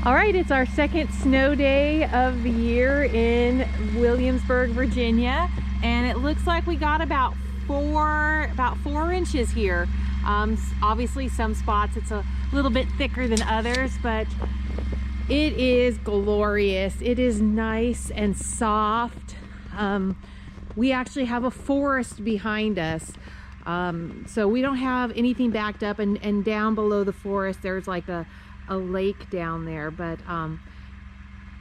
All right, it's our second snow day of the year in Williamsburg, Virginia, and it looks like we got about four inches here. Obviously, some spots it's a little bit thicker than others, but it is glorious. It is nice and soft. We actually have a forest behind us, so we don't have anything backed up, and down below the forest there's like a lake down there, but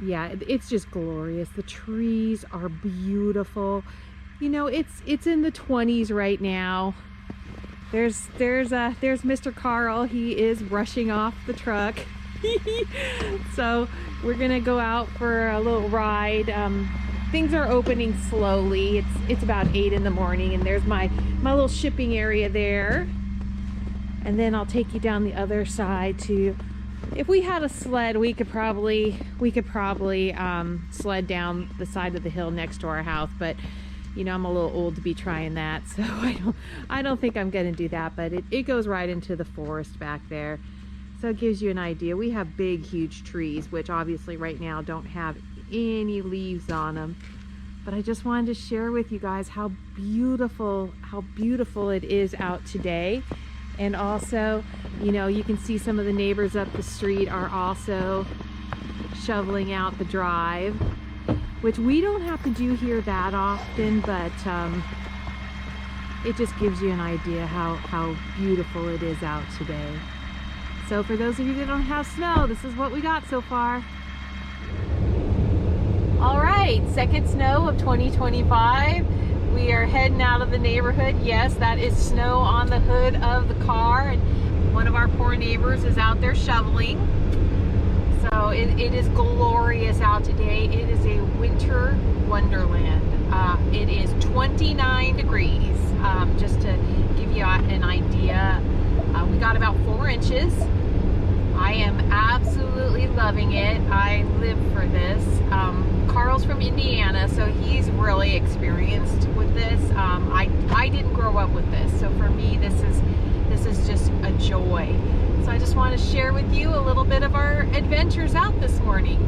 yeah, it's just glorious. The trees are beautiful. You know, it's in the 20s right now. There's Mr. Carl. He is rushing off the truck. So we're gonna go out for a little ride. Things are opening slowly. It's about 8 in the morning, and there's my little shipping area there, and then I'll take you down the other side to. If we had a sled, we could probably sled down the side of the hill next to our house, but you know, I'm a little old to be trying that, so I don't think I'm gonna do that. But it goes right into the forest back there, so it gives you an idea. We have big, huge trees, which obviously right now don't have any leaves on them, but I just wanted to share with you guys how beautiful it is out today. And also, you know, you can see some of the neighbors up the street are also shoveling out the drive, which we don't have to do here that often, but it just gives you an idea how beautiful it is out today. So for those of you that don't have snow, this is what we got so far. All right, second snow of 2025. We are heading out of the neighborhood. Yes, that is snow on the hood of the car, and one of our poor neighbors is out there shoveling. So it is glorious out today. It is a winter wonderland. It is 29 degrees. Just to give you an idea, we got about 4 inches. I am absolutely loving it. I live for this. Carl's from Indiana, so he's really experienced with this. I didn't grow up with this, so for me this is just a joy. So I just want to share with you a little bit of our adventures out this morning.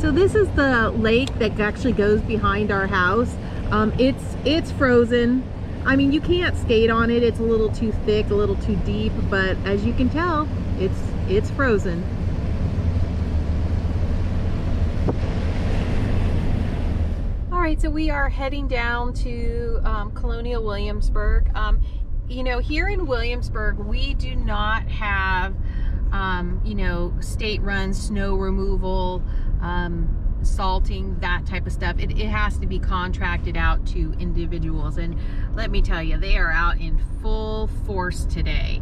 So this is the lake that actually goes behind our house. It's frozen. I mean, you can't skate on it. It's a little too thick, a little too deep, but as you can tell, it's frozen. All right, so we are heading down to Colonial Williamsburg. You know, here in Williamsburg, we do not have, you know, state-run snow removal, salting, that type of stuff. It has to be contracted out to individuals, and let me tell you, they are out in full force today.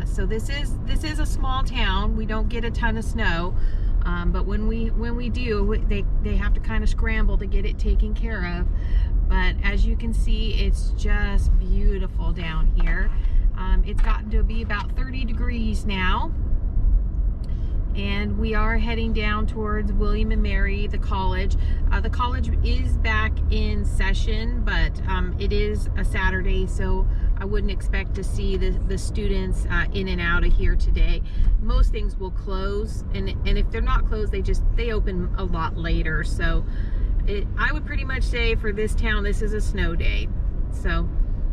So this is a small town. We don't get a ton of snow, but when we do, they have to kind of scramble to get it taken care of. But as you can see, it's just beautiful down here. It's gotten to be about 30 degrees now. And we are heading down towards William and Mary, the college. The college is back in session, but it is a Saturday, so I wouldn't expect to see the students in and out of here today. Most things will close, and if they're not closed, they open a lot later. So I would pretty much say for this town, this is a snow day. So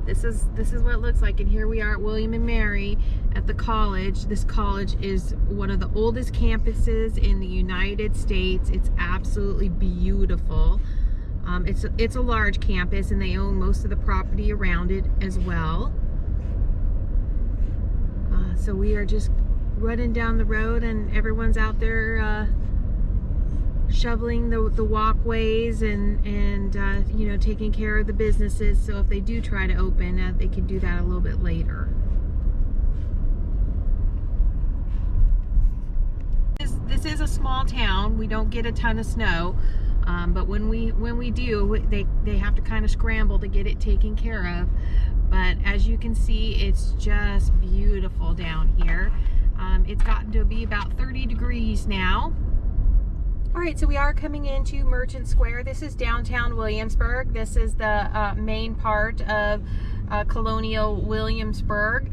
this is what it looks like, and here we are at William and Mary at the college. This college is one of the oldest campuses in the United States. It's absolutely beautiful. It's a large campus, and they own most of the property around it as well. So we are just running down the road, and everyone's out there shoveling the walkways and you know, taking care of the businesses, so if they do try to open, they can do that a little bit later. This is a small town. We don't get a ton of snow, but when we do, they have to kind of scramble to get it taken care of. But as you can see, it's just beautiful down here. It's gotten to be about 30 degrees now. All right, so we are coming into Merchant Square. This is downtown Williamsburg. This is the main part of Colonial Williamsburg.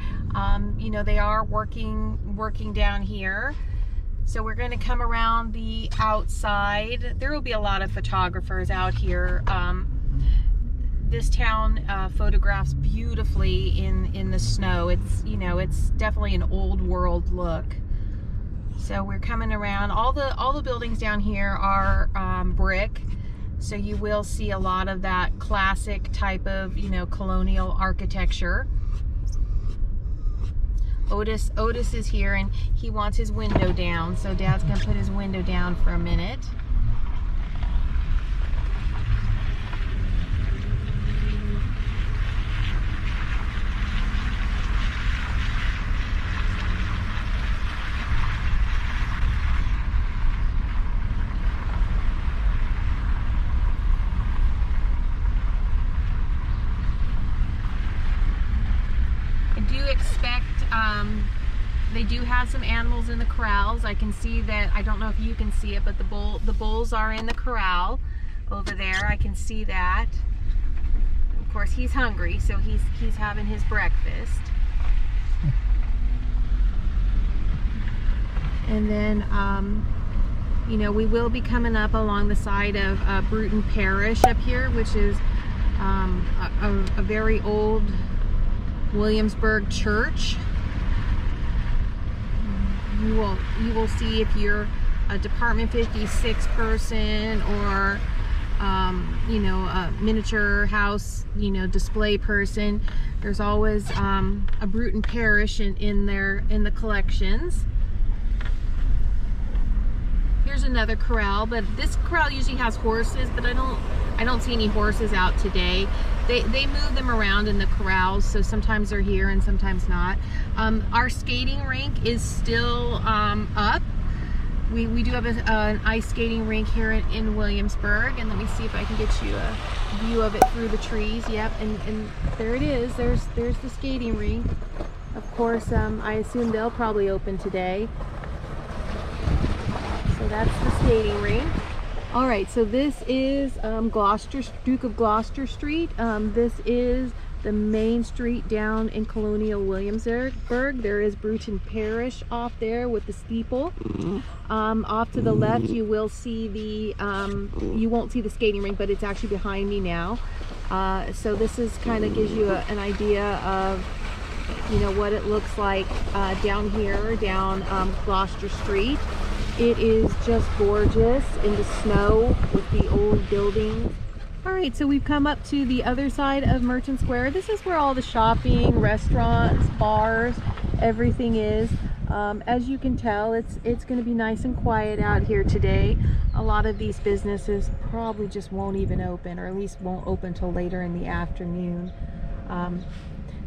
You know, they are working down here. So we're going to come around the outside. There will be a lot of photographers out here. This town photographs beautifully in the snow. It's, you know, it's definitely an old world look. So we're coming around. All the buildings down here are brick. So you will see a lot of that classic type of, you know, colonial architecture. Otis is here and he wants his window down, so Dad's gonna put his window down for a minute. They do have some animals in the corrals. I can see that. I don't know if you can see it, but the bulls are in the corral over there. I can see that. Of course, he's hungry, so he's having his breakfast. And then, you know, we will be coming up along the side of Bruton Parish up here, which is a very old Williamsburg church. You will see if you're a Department 56 person or you know, a miniature house, you know, display person. There's always a Bruton Parish in the collections. Here's another corral, but this corral usually has horses, but I don't see any horses out today. They move them around in the corrals, so sometimes they're here and sometimes not. Our skating rink is still up. We do have an ice skating rink here in Williamsburg, and let me see if I can get you a view of it through the trees. Yep, and there it is. There's the skating rink. Of course, I assume they'll probably open today. So that's the skating rink. All right, so this is Duke of Gloucester Street. This is the main street down in Colonial Williamsburg. There is Bruton Parish off there with the steeple. Off to the left, you will see you won't see the skating rink, but it's actually behind me now. So this is kind of gives you an idea of, you know, what it looks like down here, down Gloucester Street. It is just gorgeous in the snow with the old buildings. All right, so we've come up to the other side of Merchant Square. This is where all the shopping, restaurants, bars, everything is. As you can tell, it's going to be nice and quiet out here today. A lot of these businesses probably just won't even open, or at least won't open till later in the afternoon.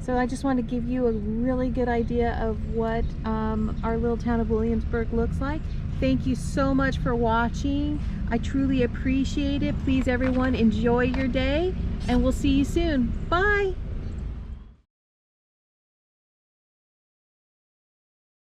So I just want to give you a really good idea of what our little town of Williamsburg looks like. Thank you so much for watching. I truly appreciate it. Please, everyone, enjoy your day, and we'll see you soon. Bye.